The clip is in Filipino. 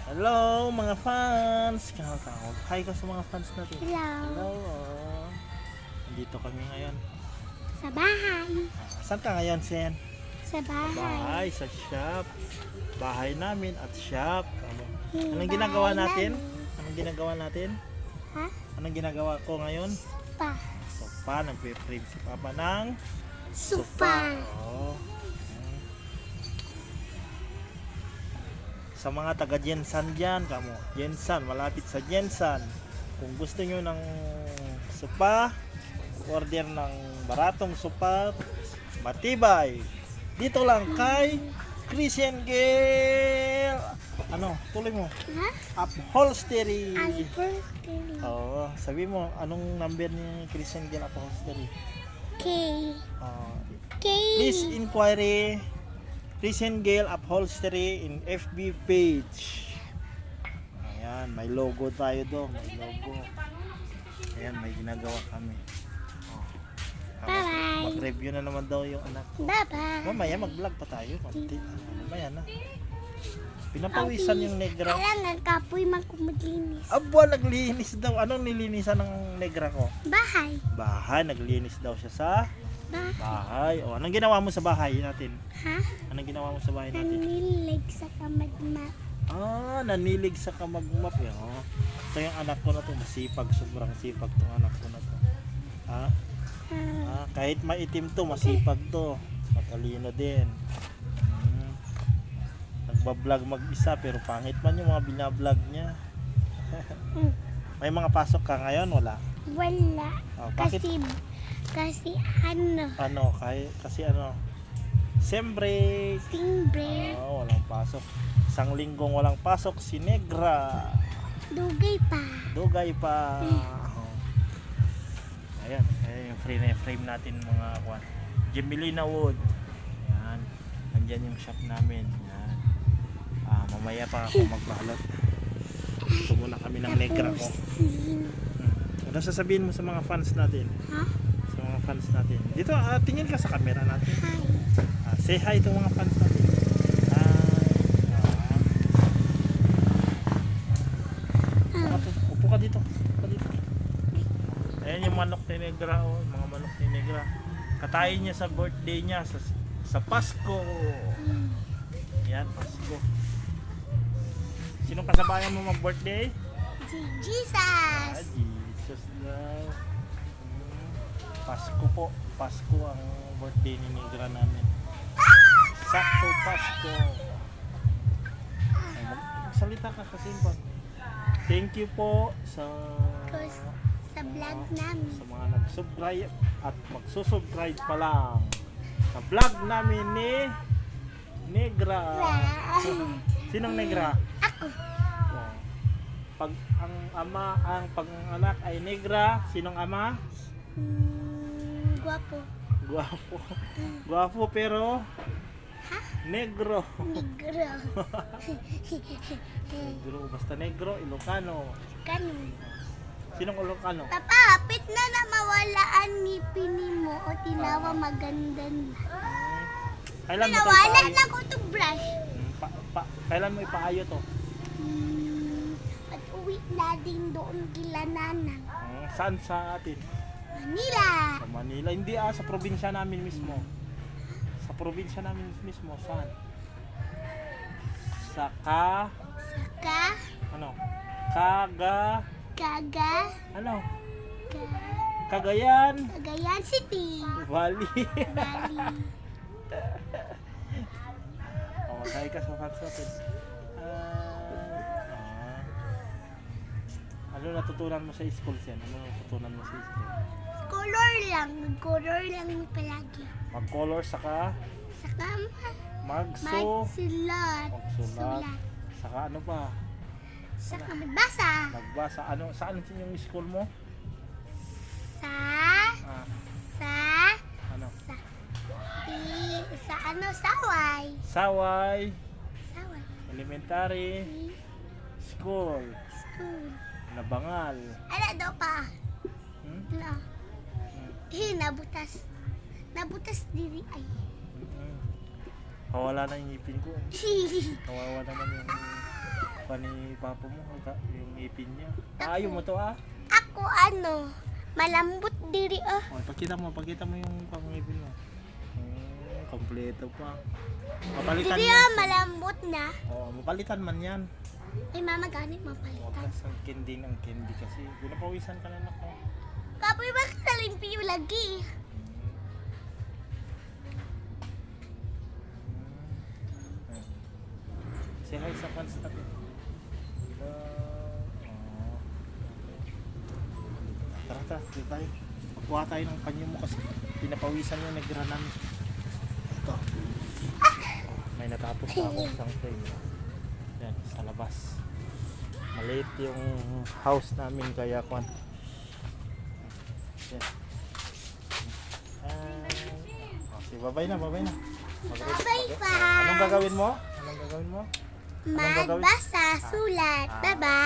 Hello mga fans! Hi ka sa mga fans natin. Hello. Hello. Nandito kami ngayon. Sa bahay. Saan ka ngayon, Sen? Sa bahay. Bahay, sa shop. Bahay namin at shop. Anong Bahay ginagawa natin? namin. Anong ginagawa natin? Ha? Anong ginagawa ko ngayon? Pa. Sopa. Nagpe-frame si Papa ng Supa. Oh. Sa mga taga Jensan dyan, kamo, Jensan, malapit sa Jensan. Kung gusto nyo ng sopa, order ng baratong sopa, matibay. Dito lang kay Christian Gale. Ano, tuloy mo. Ha? Upholstery. Upholstery. Oo, sabi mo, anong number ni Christian Gale Upholstery? K. K. Please inquiry Christian Gale Upholstery in FB page. Ayan, may logo tayo doon. May logo. Ayan, may ginagawa kami. Oh. Bye-bye. Mag-review na naman daw yung anak ko. Bye-bye. Mamaya mag-vlog pa tayo. Konti. Mamaya na. Pinapawisan yung negra. Kailangan kapoy magkumaglinis. Aba, naglinis daw. Anong nilinisan ng negra ko? Bahay. Bahay. Naglinis daw siya sa Bahay. bahay. O, anong ginawa mo sa bahay natin? Ha? Anong ginawa mo sa bahay natin? Nanilig sa kamagma. Nanilig sa kamagmap eh. Oh. Ito yung anak ko na to, masipag, sobrang sipag tong anak ko na to. Ha? Kahit maitim to, masipag to. Matalino din. Nagbablog mag-isa pero pangit man yung mga binablog niya. May mga pasok ka ngayon? Wala? Wala. Oh, bakit? Kasi ano? Kasi ano? Siyempre, Singbre. walang pasok. Isang linggong walang pasok si Negra. Dugay pa. Dugay pa. Ayan, yung frame natin mga kwan. Gemelina Wood. Ayan. Nandyan yung shop namin. Ayan. Mamaya pa ako magbalot. Gusto muna kami ng Negra ko. Ano sasabihin mo sa mga fans natin? Ha? Sa mga fans natin. Dito, tingin ka sa camera natin. Hi. Say hi to mga fans natin. Upo ka dito. Ayan yung manok ni Negra. Mga manok ni Negra. Katayin niya sa birthday niya. Sa Pasko. Yan, Pasko. Sinong kasabayan mo mag-birthday? Jesus. Jesus daw. Pasko po. Pasko ang birthday ni Negra namin. Sakto Pasko. Salita ka kasi pa. Thank you po sa Vlog namin. sa mga nag-subscribe at magsusubscribe pa lang sa vlog namin ni Negra. Sinong Negra? Ako. Pag ang pag-anak ay Negra, sinong ama? Guwapo. Guwapo. Guwapo pero negro. Negro. Negro, basta negro, Ilocano. Ganun. Sinong Ilocano? Papapit na mawala ang ngipin mo o tinawa maganda na. Kailan mo Nawala ito na ko to brush. Kailan mo ipaayo to? At uwi na din doon kila nanan. Saan sa atin? Manila. Sa Manila. Hindi sa probinsya namin mismo. Sa probinsya namin mismo. Saan? Saka. Ano? Kaga. Ano? Ka- Cagayan. Cagayan City. Bali. Bali. Kaya ka sa fans natin. Ano natutunan mo sa school siya? Ano natutunan mo sa school? Color lang. Color lang palagi. Mag-color saka Saka magsulat. Sulat. Saka ano pa? Saka magbasa. Magbasa. Ano, saan yung school mo? Sa Ano? Saway. Saway Saway. Elementary School. School. Nabangal. Ano daw pa? No. Nabutas. Nabutas diri ay. Kawala na yung ngipin ko. Kawawa naman yung pa ni papa mo, yung ngipin niya. Ayaw mo to ah. Ako malambot diri Oh, pakita mo yung pangngipin mo. Kompleto pa. Mapalitan Diri yan. malambot na. Oo, mapalitan man yan. Ay mama ganit Huwag mapalitan. ka sa candy ng candy kasi pinapawisan ka na ako. Kapoy ba kalimpiyo lagi? Say hi sa fans natin. Tara, dito tayo. Magkuha tayo ng panyo mo kasi pinapawisan yung nagranan. Ito. May natapos na akong isang frame. Yan, sa labas. Maliit yung house namin kaya kwan. Yan. Okay, bye-bye na. Bye-bye pa. Anong gagawin mo? Anong gagawin mo? Magbasa, sulat. Bye-bye.